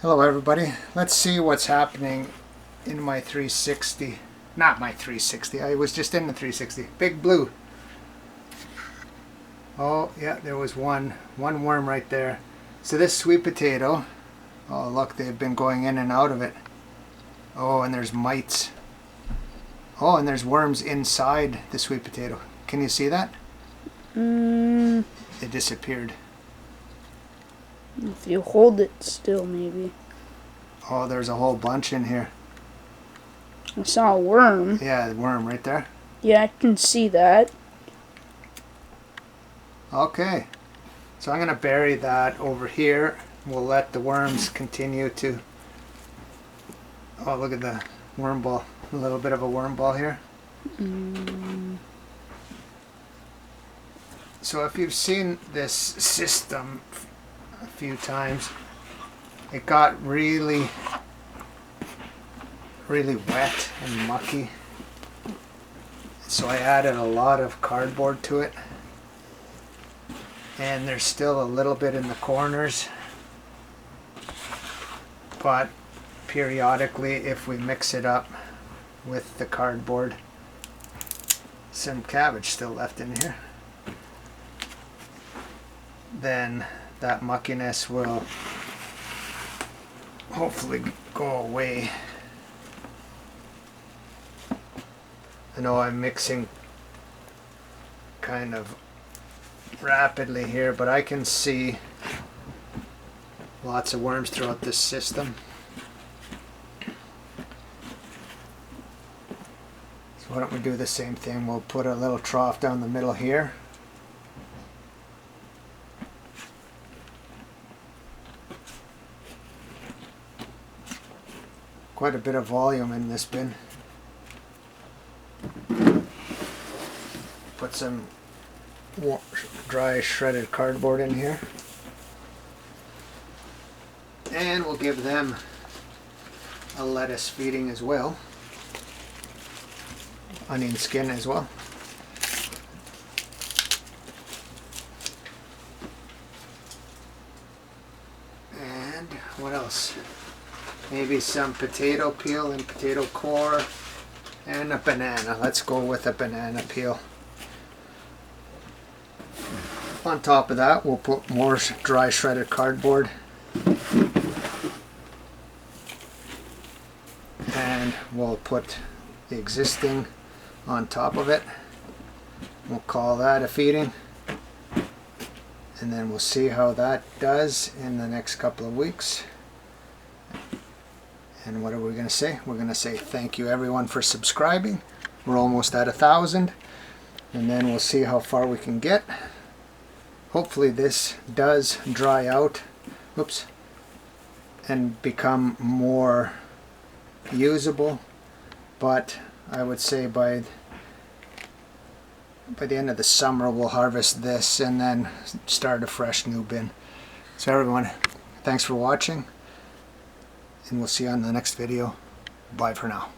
Hello everybody. Let's see what's happening in my 360. Not my 360. I was just in the 360. Big Blue. Oh yeah, there was one worm right there. So this sweet potato, oh look, they've been going in and out of it. Oh, and there's mites. Oh, and there's worms inside the sweet potato. Can you see that? It disappeared. If you hold it still, maybe. Oh, there's a whole bunch in here. I saw a worm. Yeah, the worm right there. Yeah, I can see that. Okay. So I'm going to bury that over here. We'll let the worms continue to... Oh, look at the worm ball. A little bit of a worm ball here. So if you've seen this system a few times, it got really wet and mucky. So I added a lot of cardboard to it. And there's still a little bit in the corners. But periodically, if we mix it up with the cardboard, some cabbage still left in here, then that muckiness will hopefully go away. I know I'm mixing kind of rapidly here, but I can see lots of worms throughout this system. So why don't we do the same thing? We'll put a little trough down the middle here. Quite a bit of volume in this bin. Put some dry shredded cardboard in here. And we'll give them a lettuce feeding as well. Onion skin as well. And what else? Maybe some potato peel and potato core and a banana. Let's go with a banana peel. On top of that, we'll put more dry shredded cardboard. And we'll put the existing on top of it. We'll call that a feeding. And then we'll see how that does in the next couple of weeks. And what are we going to say? We're going to say thank you everyone for subscribing. We're almost at 1,000. And then we'll see how far we can get. Hopefully this does dry out. Oops. And become more usable. But I would say by the end of the summer we'll harvest this and then start a fresh new bin. So everyone, thanks for watching. And we'll see you on the next video. Bye for now.